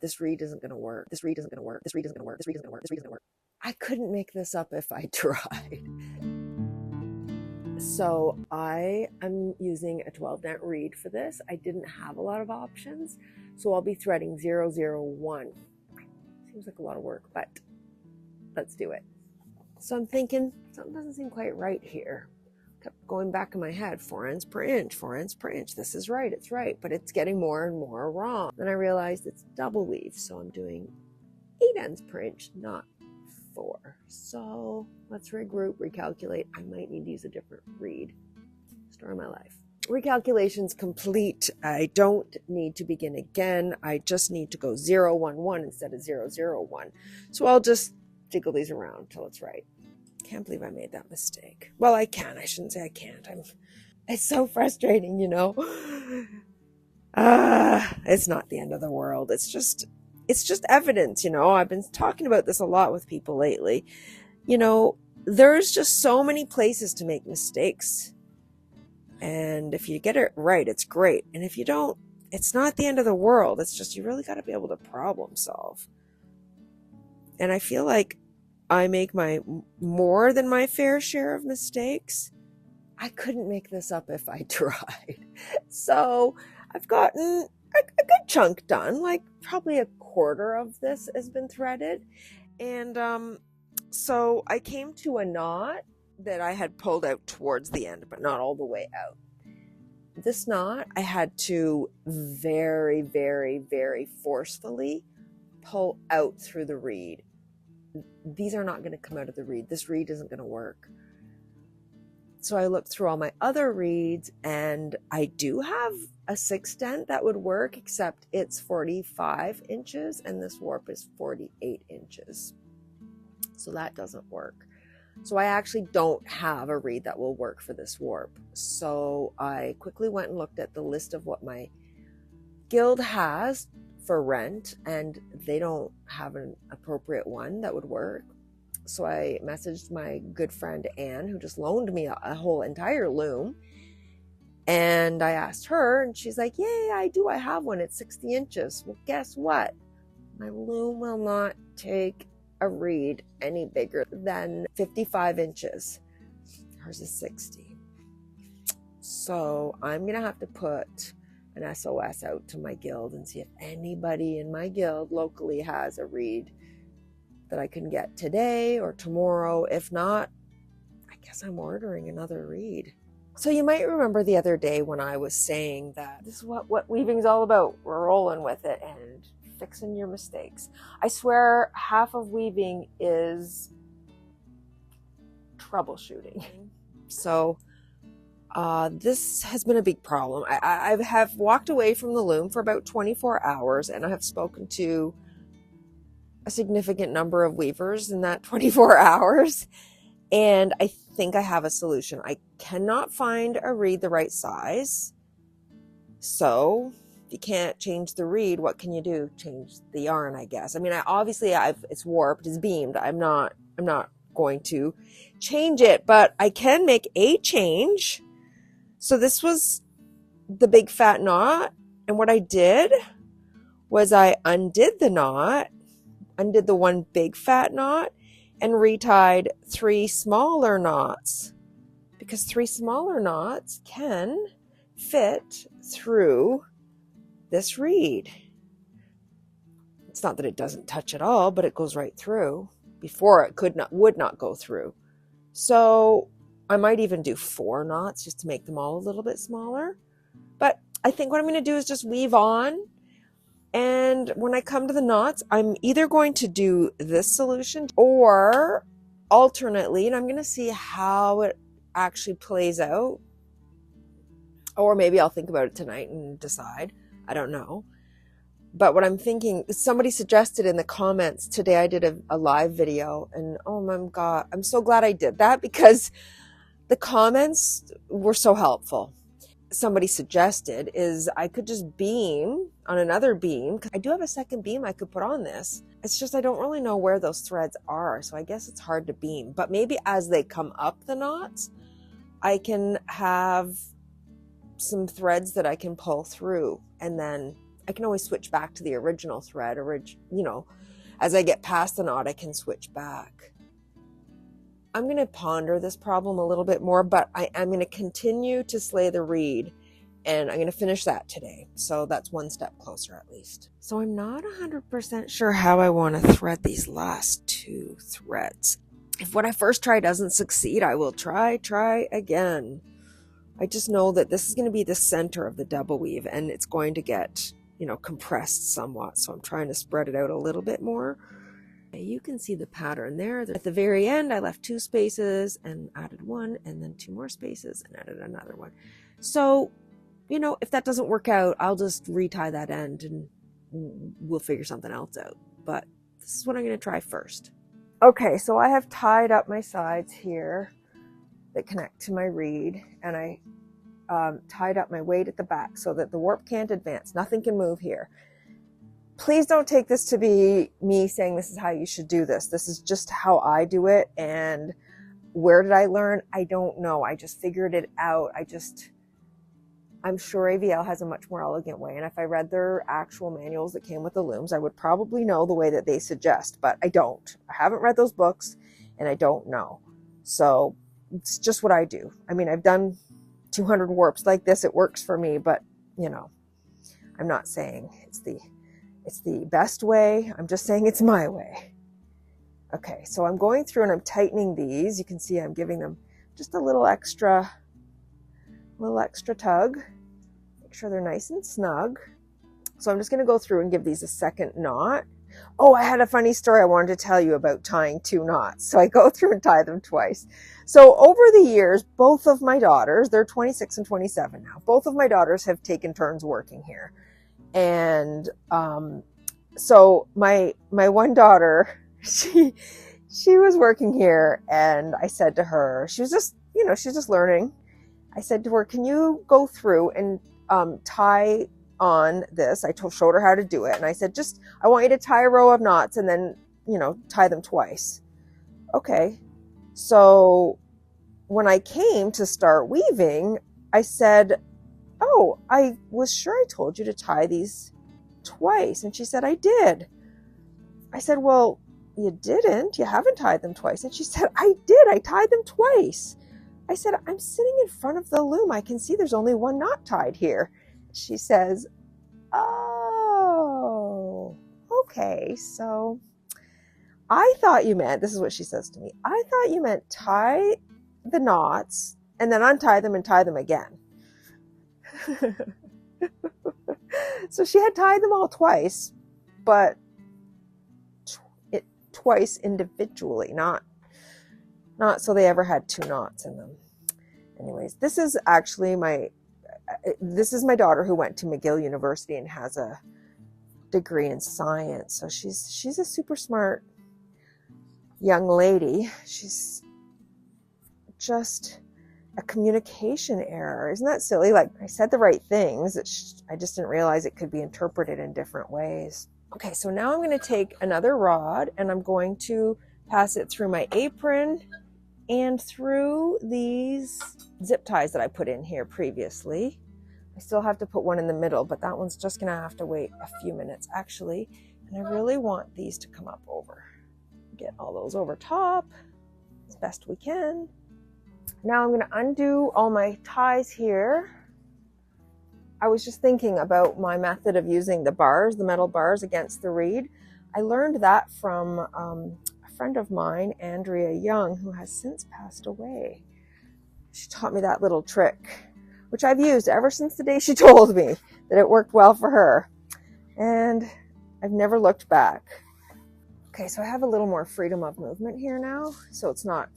This reed isn't going to work. This reed isn't going to work. This reed isn't going to work. This reed isn't going to work. This reed isn't going to work. I couldn't make this up if I tried. So I am using a 12-dent reed for this. I didn't have a lot of options, so I'll be threading 001. Seems like a lot of work, but let's do it. So I'm thinking something doesn't seem quite right here. Kept going back in my head, 4 ends per inch, 4 ends per inch. This is right, it's right, but it's getting more and more wrong. Then I realized it's double weave, so I'm doing 8 ends per inch, not 4. So let's regroup, recalculate. I might need to use a different reed. Story of my life. Recalculation's complete. I don't need to begin again. I just need to go 011 instead of 001. So I'll just jiggle these around till it's right. Can't believe I made that mistake. Well, I can. I shouldn't say I can't. It's so frustrating, you know. It's not the end of the world. It's just evidence, you know. I've been talking about this a lot with people lately. You know, there's just so many places to make mistakes. And if you get it right, it's great. And if you don't, it's not the end of the world. It's just you really got to be able to problem solve. And I feel like I make more than my fair share of mistakes. I couldn't make this up if I tried. So I've gotten a good chunk done, like probably a quarter of this has been threaded. And so I came to a knot that I had pulled out towards the end, but not all the way out. This knot I had to very, very, very forcefully pull out through the reed. These are not going to come out of the reed. This reed isn't going to work. So I looked through all my other reeds, and I do have a 6-dent that would work, except it's 45 inches and this warp is 48 inches. So that doesn't work. So I actually don't have a reed that will work for this warp. So I quickly went and looked at the list of what my guild has for rent, and they don't have an appropriate one that would work. So I messaged my good friend Anne, who just loaned me a whole entire loom, and I asked her, and she's like, "Yay, I do. I have one. It's 60 inches. Well, guess what? My loom will not take a reed any bigger than 55 inches. Hers is 60. So I'm gonna have to put an SOS out to my guild and see if anybody in my guild locally has a reed that I can get today or tomorrow. If not, I guess I'm ordering another reed." So you might remember the other day when I was saying that this is what weaving's all about. We're rolling with it and fixing your mistakes. I swear half of weaving is troubleshooting. So this has been a big problem. I have walked away from the loom for about 24 hours, and I have spoken to a significant number of weavers in that 24 hours. And I think I have a solution. I cannot find a reed the right size. So if you can't change the reed, what can you do? Change the yarn, I guess. I mean, it's warped, it's beamed. I'm not going to change it, but I can make a change. So this was the big fat knot. And what I did was I undid the knot, undid the one big fat knot, and retied 3 smaller knots, because 3 smaller knots can fit through this reed. It's not that it doesn't touch at all, but it goes right through. Before it would not go through. So I might even do 4 knots just to make them all a little bit smaller. But I think what I'm going to do is just weave on. And when I come to the knots, I'm either going to do this solution or alternately, and I'm going to see how it actually plays out. Or maybe I'll think about it tonight and decide. I don't know. But what I'm thinking, somebody suggested in the comments today, I did a live video, and oh my God, I'm so glad I did that because the comments were so helpful. Somebody suggested is I could just beam on another beam. I do have a second beam I could put on this. It's just I don't really know where those threads are, so I guess it's hard to beam. But maybe as they come up the knots, I can have some threads that I can pull through, and then I can always switch back to the original thread, you know, as I get past the knot, I can switch back. I'm going to ponder this problem a little bit more, but I'm going to continue to slay the reed, and I'm going to finish that today. So that's one step closer at least. So I'm not 100% sure how I want to thread these last 2 threads. If what I first try doesn't succeed, I will try again. I just know that this is going to be the center of the double weave, and it's going to get, you know, compressed somewhat. So I'm trying to spread it out a little bit more. You can see the pattern there. At the very end, I left 2 spaces and added 1, and then 2 more spaces and added another 1. So, you know, if that doesn't work out, I'll just retie that end and we'll figure something else out. But this is what I'm going to try first. Okay, so I have tied up my sides here that connect to my reed, and I tied up my weight at the back so that the warp can't advance. Nothing can move here. Please don't take this to be me saying this is how you should do this. This is just how I do it. And where did I learn? I don't know. I just figured it out. I'm sure AVL has a much more elegant way. And if I read their actual manuals that came with the looms, I would probably know the way that they suggest, but I don't. I haven't read those books and I don't know. So it's just what I do. I mean, I've done 200 warps like this. It works for me, but you know, I'm not saying it's the best way. I'm just saying it's my way. Okay, so I'm going through and I'm tightening these. You can see I'm giving them just a little extra tug. Make sure they're nice and snug. So I'm just going to go through and give these a second knot. Oh, I had a funny story I wanted to tell you about tying 2 knots. So I go through and tie them twice. So over the years, both of my daughters, they're 26 and 27 now, both of my daughters have taken turns working here. And so my one daughter, she was working here, and I said to her, she was just, you know, she's just learning. I said to her, can you go through and tie on this? I showed her how to do it. And I said, I want you to tie a row of knots and then, you know, tie them twice. Okay. So when I came to start weaving, I said, oh, I was sure I told you to tie these twice. And she said, I did. I said, well, you didn't. You haven't tied them twice. And she said, I did. I tied them twice. I said, I'm sitting in front of the loom. I can see there's only 1 knot tied here. She says, oh, okay. So I thought you meant, this is what she says to me, I thought you meant tie the knots and then untie them and tie them again. So she had tied them all twice, but twice individually, not so they ever had 2 knots in them. Anyways, this is actually my daughter who went to McGill University and has a degree in science. So she's a super smart young lady. She's just a communication error. Isn't that silly? Like, I said the right things. I just didn't realize it could be interpreted in different ways. Okay, so now I'm going to take another rod and I'm going to pass it through my apron and through these zip ties that I put in here previously. I still have to put one in the middle, but that one's just going to have to wait a few minutes actually. And I really want these to come up over. Get all those over top as best we can. Now I'm going to undo all my ties here. I was just thinking about my method of using the bars, the metal bars against the reed. I learned that from a friend of mine, Andrea Young, who has since passed away. She taught me that little trick, which I've used ever since the day she told me that it worked well for her. And I've never looked back. Okay, so I have a little more freedom of movement here now, so it's not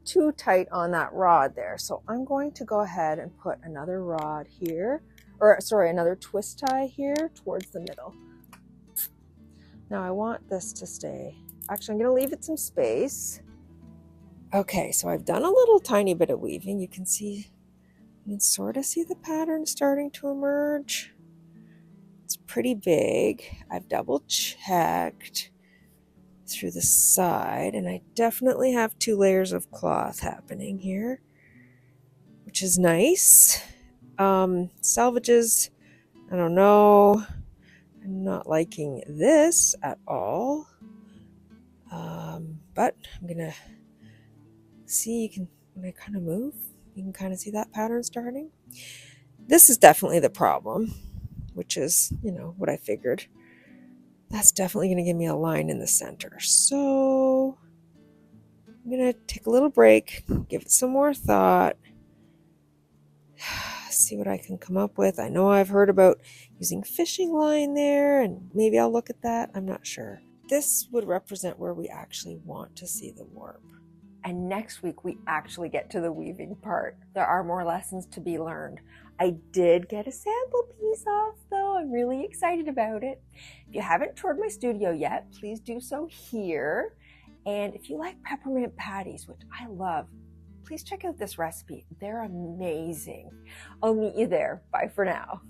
too tight on that rod there. So I'm going to go ahead and put another rod here, another twist tie here towards the middle. Now I want this to stay. Actually, I'm going to leave it some space. Okay, so I've done a little tiny bit of weaving. You can sort of see the pattern starting to emerge. It's pretty big. I've double checked through the side, and I definitely have 2 layers of cloth happening here, which is nice. Salvages, I don't know. I'm not liking this at all. But I'm gonna see, when I kind of move, you can kind of see that pattern starting. This is definitely the problem, which is, what I figured. That's definitely going to give me a line in the center. So I'm going to take a little break, give it some more thought, see what I can come up with. I know I've heard about using fishing line there, and maybe I'll look at that. I'm not sure. This would represent where we actually want to see the warp. And next week, we actually get to the weaving part. There are more lessons to be learned. I did get a sample piece off, though. I'm really excited about it. If you haven't toured my studio yet, please do so here. And if you like peppermint patties, which I love, please check out this recipe. They're amazing. I'll meet you there. Bye for now.